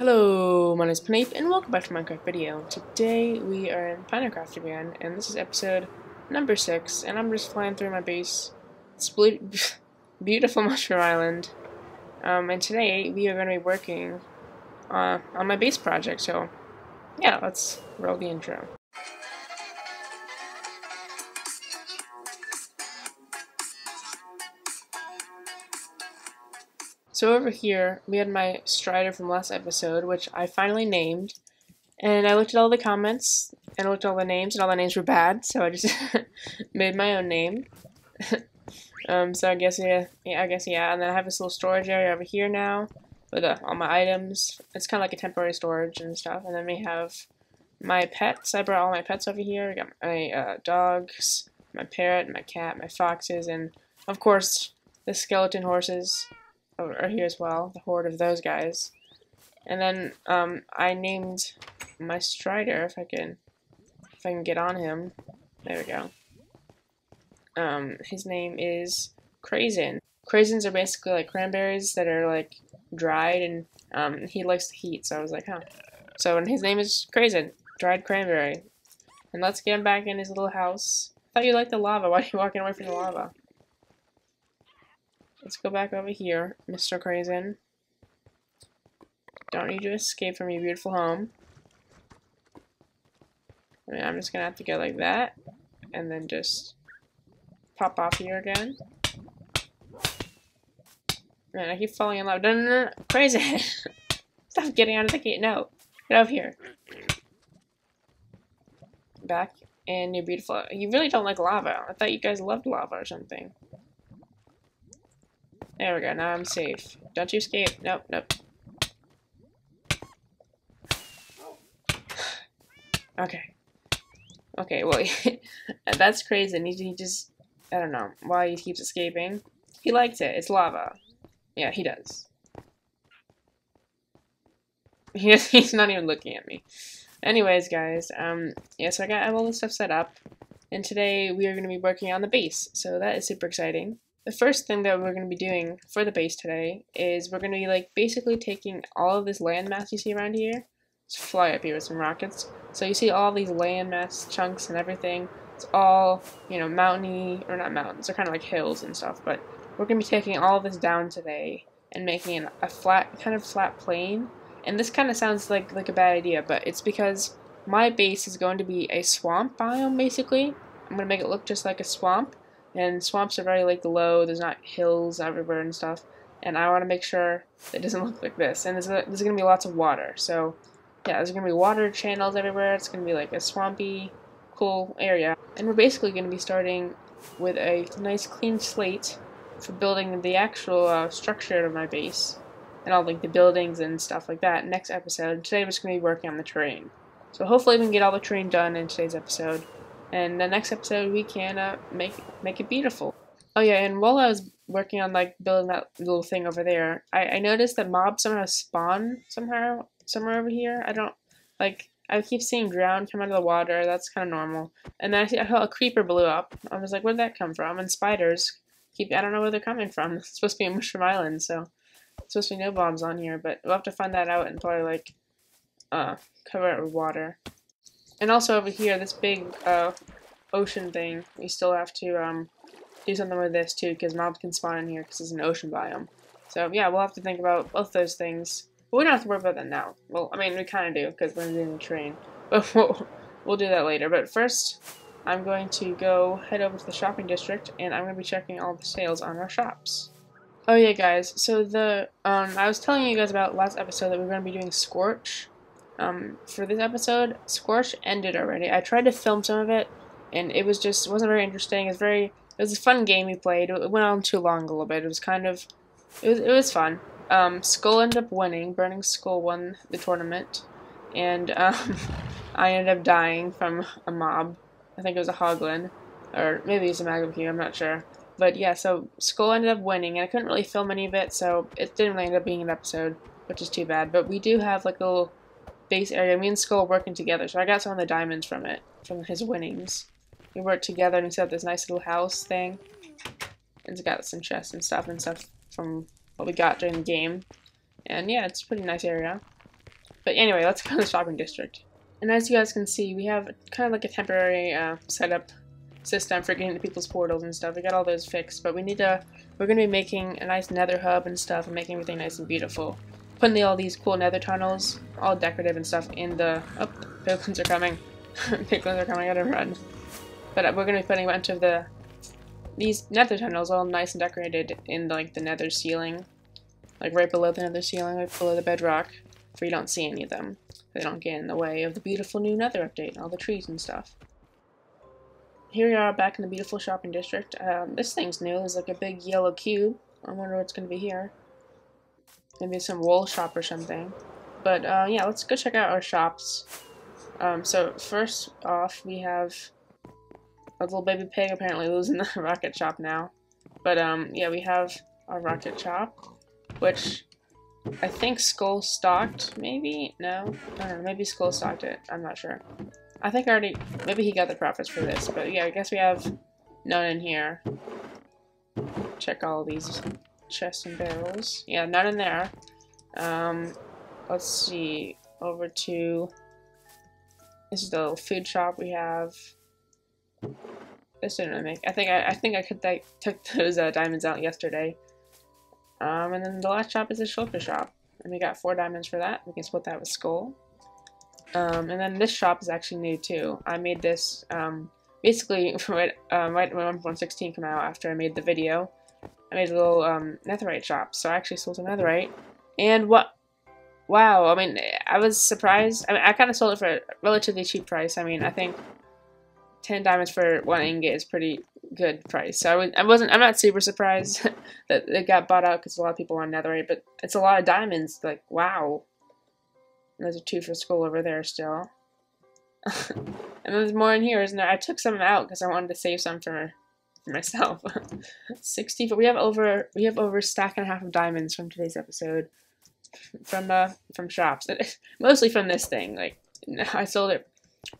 Hello, my name is PinaCraft and welcome back to my Minecraft video. Today we are in PinaCraft again, and this is episode number 6, and I'm just flying through my base. It's beautiful Mushroom Island. And today we are going to be working on my base project, so yeah, let's roll the intro. So over here, we had my Strider from last episode, which I finally named. And I looked at all the comments, and I looked at all the names, and all the names were bad, so I just made my own name. So I guess, yeah, and then I have this little storage area over here now, with all my items. It's kind of like a temporary storage and stuff, and then we have my pets. I brought all my pets over here. I got my dogs, my parrot, my cat, my foxes, and, of course, the skeleton horses are here as well, the horde of those guys. And then I named my Strider, if I can get on him. There we go. His name is Crazen. Crazens are basically like cranberries that are like dried, and he likes the heat, so I was like, huh. So and his name is Crazen, dried cranberry. And let's get him back in his little house. I thought you liked the lava. Why are you walking away from the lava? Let's go back over here, Mr. Crazen. Don't need to escape from your beautiful home. I mean, I'm just gonna have to go like that, and then just pop off here again. Man, I keep falling in love. No, Crazy! Stop getting out of the gate. No, get over here. Back in your beautiful. You really don't like lava. I thought you guys loved lava or something. There we go. Now I'm safe. Don't you escape. Nope. Okay, well, that's crazy. And he just, I don't know why he keeps escaping. He likes it. It's lava. Yeah, he does. He's not even looking at me. Anyways, guys, yeah, so I have all this stuff set up. And today we are going to be working on the base. So that is super exciting. The first thing that we're going to be doing for the base today is we're going to be, like, basically taking all of this landmass you see around here. Let's fly up here with some rockets. So you see all these landmass chunks and everything. It's all, you know, mountainy, or not mountains, they're kind of like hills and stuff, but we're going to be taking all of this down today and making a flat, kind of flat plane. And this kind of sounds like a bad idea, but it's because my base is going to be a swamp biome, basically. I'm going to make it look just like a swamp. And swamps are very, like, low, there's not hills everywhere and stuff. And I want to make sure it doesn't look like this. And there's going to be lots of water. So, yeah, there's going to be water channels everywhere. It's going to be, like, a swampy, cool area. And we're basically going to be starting with a nice clean slate for building the actual structure of my base. And all, like, the buildings and stuff like that next episode. Today we're just going to be working on the terrain. So hopefully we can get all the terrain done in today's episode. And the next episode we can make it beautiful. Oh yeah, and while I was working on like building that little thing over there, I noticed that mobs somehow spawn somewhere over here. I keep seeing drown come out of the water. That's kind of normal. And then I saw a creeper blew up. I was like, where'd that come from? And spiders I don't know where they're coming from. It's supposed to be a Mushroom Island, so it's supposed to be no bombs on here. But we'll have to find that out and probably like cover it with water. And also over here, this big ocean thing, we still have to do something with this too, because mobs can spawn in here because it's an ocean biome. So yeah, we'll have to think about both those things. But we don't have to worry about that now. Well, I mean, we kind of do, because we're doing the train. But we'll do that later. But first, I'm going to go head over to the shopping district, and I'm going to be checking all the sales on our shops. Oh yeah, guys, so I was telling you guys about last episode that we were going to be doing Scorch. For this episode, Scorch ended already. I tried to film some of it, and it wasn't very interesting. It was a fun game we played. It went on too long a little bit. It was fun. Skull ended up winning. Burning Skull won the tournament, and I ended up dying from a mob. I think it was a hoglin, or maybe it's a magma cube. I'm not sure. But yeah, so Skull ended up winning, and I couldn't really film any of it, so it didn't really end up being an episode, which is too bad. But we do have like a little base area. Me and Skull are working together, so I got some of the diamonds from his winnings. We worked together and set up this nice little house thing. And it's got some chests and stuff from what we got during the game. And yeah, it's a pretty nice area. But anyway, let's go to the shopping district. And as you guys can see, we have kind of like a temporary setup system for getting to people's portals and stuff. We got all those fixed, but we're gonna be making a nice nether hub and stuff and making everything nice and beautiful. Putting all these cool nether tunnels, all decorative and stuff, in the... Oh, piglins are coming. Piglins are coming, I gotta run. But we're gonna be putting a bunch of these nether tunnels all nice and decorated in like the nether ceiling. Like right below the nether ceiling, like below the bedrock, so you don't see any of them. They don't get in the way of the beautiful new nether update and all the trees and stuff. Here we are back in the beautiful shopping district. This thing's new. There's like a big yellow cube. I wonder what's going to be here. Maybe some wool shop or something. But yeah, let's go check out our shops. So first off, we have a little baby pig apparently losing the rocket shop now. But yeah, we have our rocket shop, which I think Skull stocked, maybe? No? I don't know, maybe Skull stocked it. I'm not sure. I think maybe he got the profits for this, but yeah, I guess we have none in here. Check all these chests and barrels. Yeah, none in there. Let's see, over to, this is the little food shop we have. This didn't really make, I think I took those diamonds out yesterday. And then the last shop is the shulker shop, and we got 4 diamonds for that. We can split that with Skull. And then this shop is actually new too. I made this basically right when 1.16 came out. After I made the video, I made a little netherite shop. So I actually sold some netherite, and what? Wow! I mean, I was surprised. I mean, I kind of sold it for a relatively cheap price. I mean, I think 10 diamonds for 1 ingot is pretty good price. So I'm not super surprised that it got bought out because a lot of people want netherite, but it's a lot of diamonds. Like, wow. And there's a 2 for Skull over there still. And there's more in here, isn't there? I took some out because I wanted to save some for myself. 60, but we have over a stack and a half of diamonds from today's episode. From shops. Mostly from this thing. Like, I sold it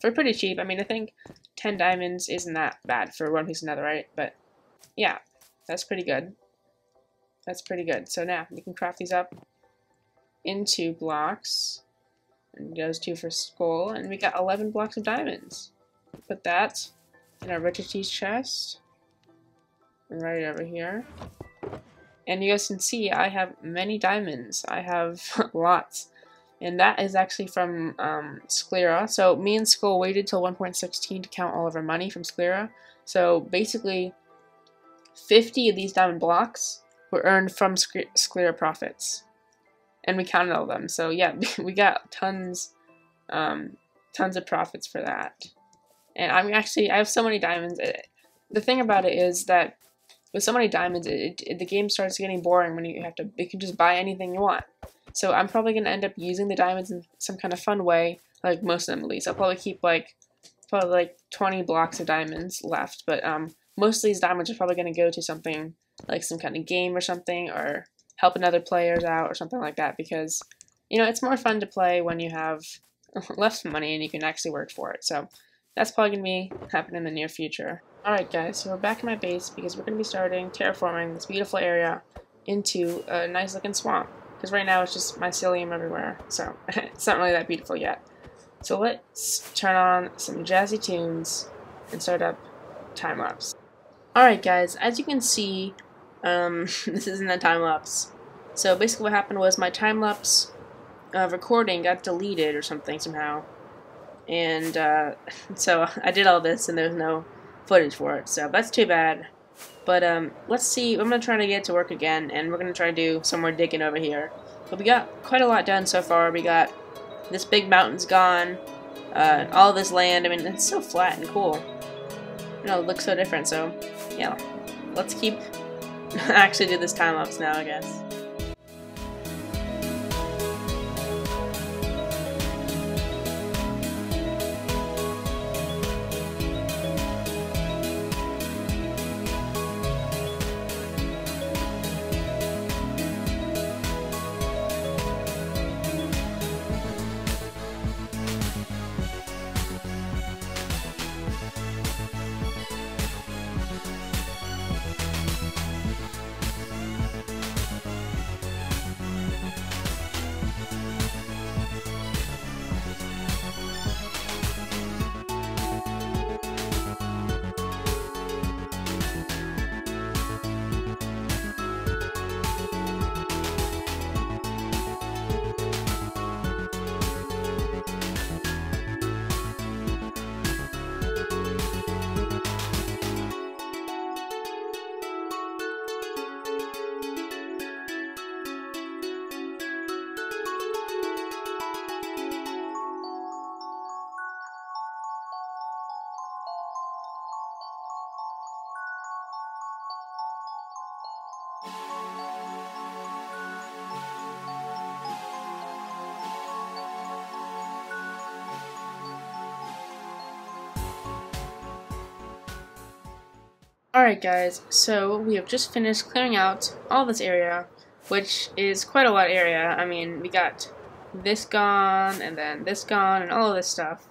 for pretty cheap. I mean, I think 10 diamonds isn't that bad for 1 piece of netherite, but yeah, that's pretty good. That's pretty good. So now we can craft these up into blocks. And those 2 for Skull, and we got 11 blocks of diamonds. Put that in our riches chest. Right over here. And you guys can see I have many diamonds. I have lots. And that is actually from Sclera. So me and Skull waited till 1.16 to count all of our money from Sclera. So basically 50 of these diamond blocks were earned from Sclera profits. And we counted all of them. So yeah, we got tons of profits for that. And I have so many diamonds. The thing about it is that with so many diamonds, the game starts getting boring when you can just buy anything you want. So I'm probably going to end up using the diamonds in some kind of fun way, like most of them at least. I'll probably keep like 20 blocks of diamonds left, but most of these diamonds are probably going to go to something like some kind of game or something, or helping other players out or something like that, because, you know, it's more fun to play when you have less money and you can actually work for it. So that's probably going to be happening in the near future. Alright guys, so we're back in my base because we're going to be starting terraforming this beautiful area into a nice looking swamp. Because right now it's just mycelium everywhere, so it's not really that beautiful yet. So let's turn on some jazzy tunes and start up time-lapse. Alright guys, as you can see, this isn't a time-lapse. So basically what happened was my time-lapse recording got deleted or something somehow. And so I did all this and there's no footage for it, so that's too bad. But let's see, I'm going to try to get it to work again, and we're going to try to do some more digging over here. But we got quite a lot done so far. We got this big mountain's gone, all this land. I mean, it's so flat and cool. You know, it looks so different, so yeah. Let's keep actually do this time-lapse now, I guess. Alright guys, so we have just finished clearing out all this area, which is quite a lot of area. I mean, we got this gone, and then this gone, and all of this stuff.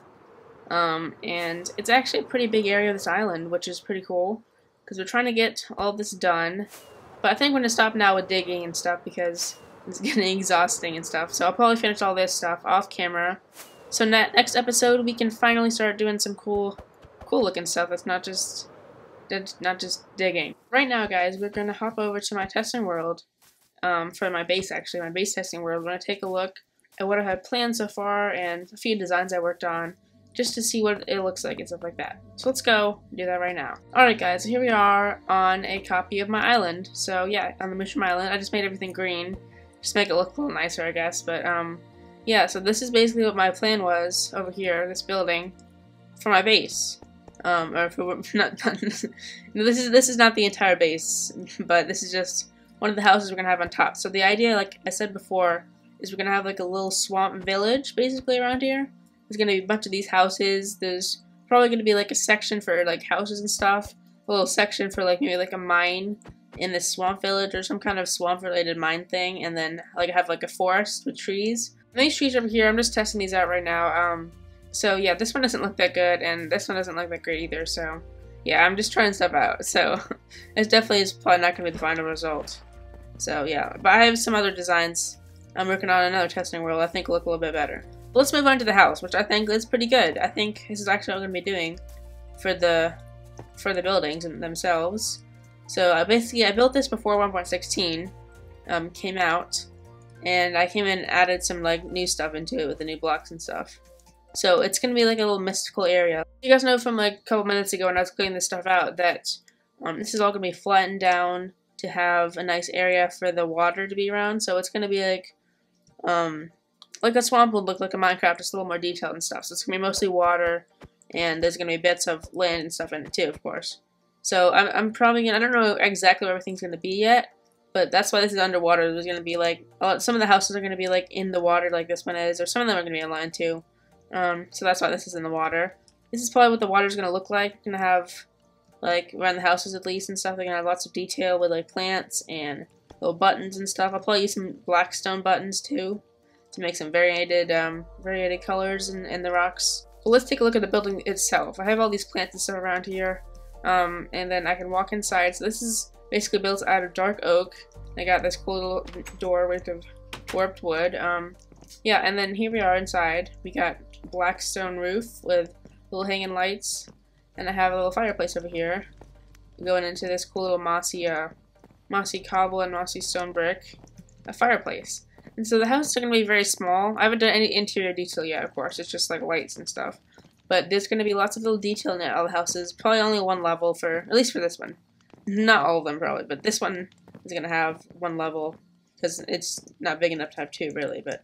And it's actually a pretty big area of this island, which is pretty cool, because we're trying to get all this done. But I think we're going to stop now with digging and stuff, because it's getting exhausting and stuff. So I'll probably finish all this stuff off camera. So next episode, we can finally start doing some cool looking stuff that's not just digging. Right now, guys, we're going to hop over to my testing world, for my base, actually, my base testing world. We're going to take a look at what I have planned so far and a few designs I worked on, just to see what it looks like and stuff like that. So let's go do that right now. Alright guys, so here we are on a copy of my island. So yeah, on the Mushroom Island, I just made everything green, just make it look a little nicer, I guess. But yeah, so this is basically what my plan was over here, this building, for my base. Or for this is not the entire base, but this is just one of the houses we're gonna have on top. So the idea, like I said before, is we're gonna have like a little swamp village basically around here. There's gonna be a bunch of these houses. There's probably gonna be like a section for like houses and stuff, a little section for like maybe like a mine in this swamp village or some kind of swamp related mine thing, and then like have like a forest with trees. And these trees over here, I'm just testing these out right now. So yeah, this one doesn't look that good, and this one doesn't look that great either, so yeah, I'm just trying stuff out, so it definitely is probably not going to be the final result. So yeah, but I have some other designs I'm working on another testing world I think will look a little bit better. But let's move on to the house, which I think is pretty good. I think this is actually what I'm going to be doing for the buildings themselves. So I built this before 1.16 came out, and I came in and added some like new stuff into it with the new blocks and stuff. So it's going to be like a little mystical area. You guys know from like a couple minutes ago when I was clearing this stuff out that this is all going to be flattened down to have a nice area for the water to be around. So it's going to be like a swamp would look like a Minecraft, just a little more detailed and stuff. So it's going to be mostly water, and there's going to be bits of land and stuff in it too, of course. So I'm probably going to, I don't know exactly where everything's going to be yet, but that's why this is underwater. There's going to be like, some of the houses are going to be like in the water like this one is, or some of them are going to be on land too. So that's why this is in the water. This is probably what the water's going to look like. It's going to have, like, around the houses at least and stuff, they're going to have lots of detail with, like, plants and little buttons and stuff. I'll probably use some black stone buttons, too, to make some variated colors in the rocks. But let's take a look at the building itself. I have all these plants and stuff around here, and then I can walk inside. So this is basically built out of dark oak. I got this cool little door with the warped wood. Yeah, and then here we are inside. We got black stone roof with little hanging lights, and I have a little fireplace over here going into this cool little mossy cobble and mossy stone brick fireplace. And so the houses are going to be very small. I haven't done any interior detail yet, of course. It's just like lights and stuff. But there's going to be lots of little detail in all the houses. Probably only one level at least for this one. Not all of them probably, but this one is going to have one level because it's not big enough to have two really, but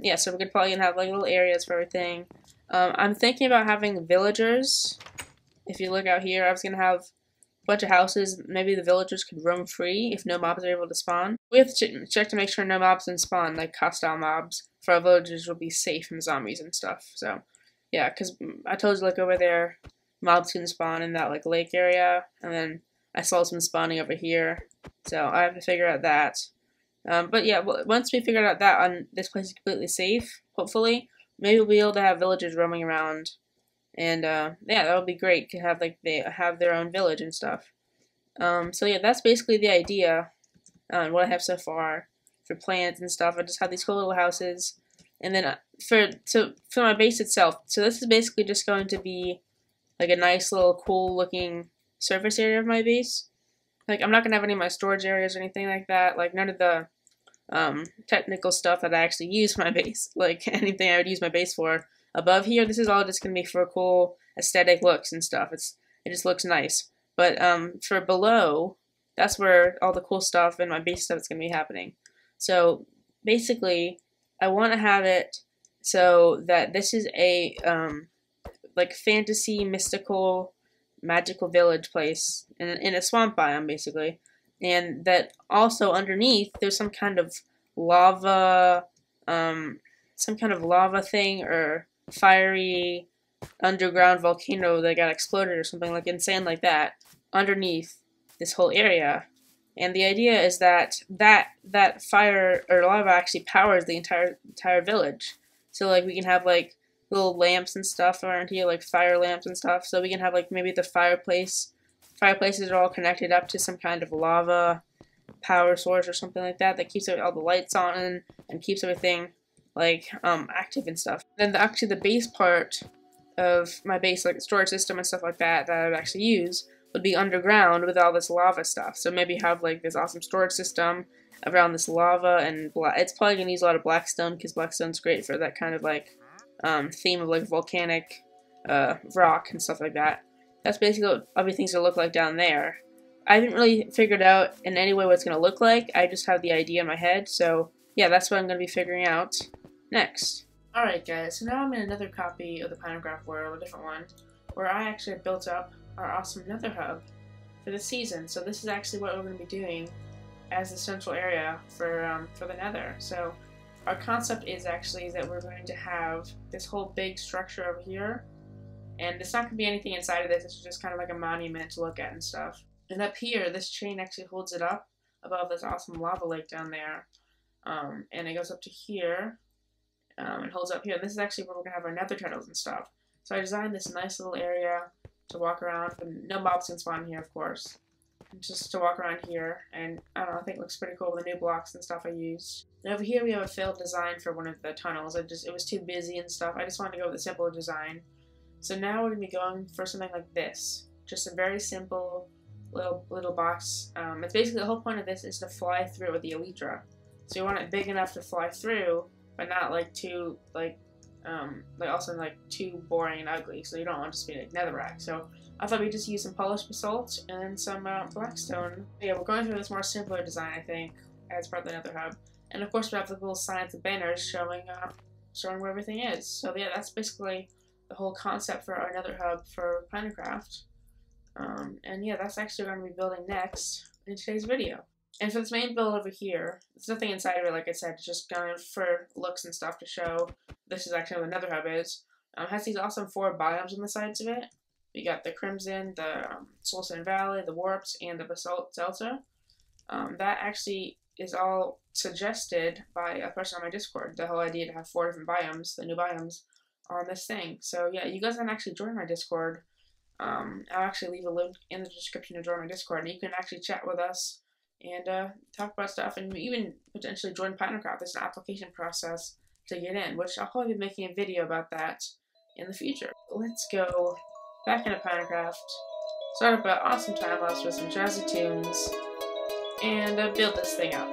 yeah, so we're probably going to have like little areas for everything. I'm thinking about having villagers. If you look out here, I was going to have a bunch of houses. Maybe the villagers could roam free if no mobs are able to spawn. We have to check to make sure no mobs can spawn, like hostile mobs, for our villagers will be safe from zombies and stuff. So, yeah, because I told you, like, over there, mobs can spawn in that, like, lake area, and then I saw some spawning over here, so I have to figure out that. But yeah, once we figure out that this place is completely safe, hopefully, maybe we'll be able to have villagers roaming around, and yeah, that would be great to have, like, they have their own village and stuff. So yeah, that's basically the idea on what I have so far for plants and stuff. I just have these cool little houses, and then for my base itself, so this is basically just going to be like a nice little cool looking surface area of my base. Like, I'm not gonna have any of my storage areas or anything like that. Like, none of the technical stuff that I actually use for my base, like anything I would use my base for above here. This is all just gonna be for cool aesthetic looks and stuff. It just looks nice. But for below, that's where all the cool stuff and my base stuff is gonna be happening. So basically, I want to have it so that this is a like fantasy, mystical, magical village place in a swamp biome, basically. And that also underneath there's some kind of lava thing or fiery underground volcano that got exploded or something like insane like that. underneath this whole area. And the idea is that fire or lava actually powers the entire village. So like we can have like little lamps and stuff around here, like fire lamps and stuff. So we can have like maybe the fireplaces are all connected up to some kind of lava power source or something like that keeps all the lights on and keeps everything like active and stuff. Then actually the base part of my base, like the storage system and stuff like that I would actually use would be underground with all this lava stuff. So maybe have like this awesome storage system around this lava, and it's probably gonna use a lot of blackstone because blackstone's great for that kind of like theme of like volcanic rock and stuff like that. That's basically what everything's gonna look like down there. I haven't really figured out in any way what it's gonna look like. I just have the idea in my head. So yeah, that's what I'm gonna be figuring out next. Alright guys, so now I'm in another copy of the PinaCraft world, a different one, where I actually built up our awesome Nether Hub for the season. So this is actually what we're going to be doing as the central area for the Nether. So our concept is actually that we're going to have this whole big structure over here, and it's not going to be anything inside of this. It's just kind of like a monument to look at and stuff. And up here, this chain actually holds it up above this awesome lava lake down there, and it goes up to here. And holds up here. And this is actually where we're going to have our nether tunnels and stuff. So I designed this nice little area to walk around. And no mobs can spawn here, of course. Just to walk around here. And I don't know, I think it looks pretty cool with the new blocks and stuff I used. And over here we have a failed design for one of the tunnels. It was too busy and stuff. I just wanted to go with a simpler design. So now we're going to be going for something like this. Just a very simple little box. It's basically the whole point of this is to fly through with the elytra. So you want it big enough to fly through, but not like too also like too boring and ugly. So you don't want it to be like netherrack. So I thought we'd just use some polished basalt and some blackstone. Yeah, we're going through this more simpler design, I think, as part of the Nether Hub. And of course we have the little signs and banners showing where everything is. So yeah, that's basically the whole concept for our Nether Hub for PinaCraft. And yeah, that's actually what I'm going to be building next in today's video. And for this main build over here, there's nothing inside of it, like I said, it's just kind of for looks and stuff to show this is actually what the Nether Hub is. It has these awesome 4 biomes on the sides of it. We got the Crimson, the Soulstone Valley, the Warps, and the Basalt Delta. That actually is all suggested by a person on my Discord, the whole idea to have 4 different biomes, the new biomes, on this thing. So yeah, you guys can actually join my Discord. I'll actually leave a link in the description to join my Discord, and you can actually chat with us and talk about stuff, and even potentially join PinaCraft. There's an application process to get in, which I'll probably be making a video about that in the future. Let's go back into PinaCraft, start up an awesome time lapse with some jazzy tunes, and build this thing up.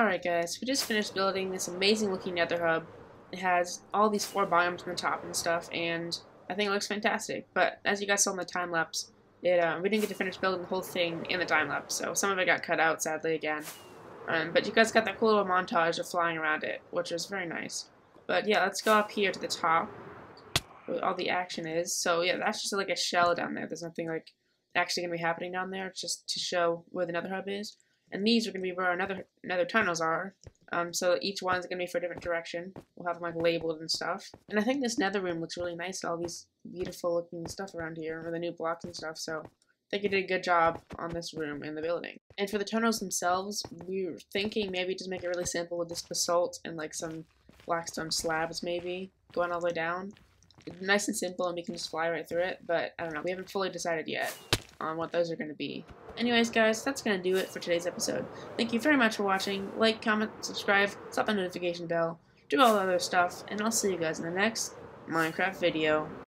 Alright guys, we just finished building this amazing looking nether hub. It has all these 4 biomes on the top and stuff, and I think it looks fantastic. But as you guys saw in the time lapse, we didn't get to finish building the whole thing in the time lapse, so some of it got cut out sadly again. But you guys got that cool little montage of flying around it, which was very nice. But yeah, let's go up here to the top, where all the action is. So yeah, that's just like a shell down there. There's nothing like actually going to be happening down there. It's just to show where the nether hub is. And these are going to be where our nether tunnels are. So each one's going to be for a different direction. We'll have them like labeled and stuff. And I think this nether room looks really nice. All these beautiful looking stuff around here, or the new blocks and stuff. So I think you did a good job on this room and the building. And for the tunnels themselves, we were thinking maybe just make it really simple with this basalt and like some blackstone slabs maybe going all the way down. Nice and simple, and we can just fly right through it. But I don't know. We haven't fully decided yet on what those are going to be. Anyways, guys, that's going to do it for today's episode. Thank you very much for watching. Like, comment, subscribe, slap the notification bell, do all the other stuff, and I'll see you guys in the next Minecraft video.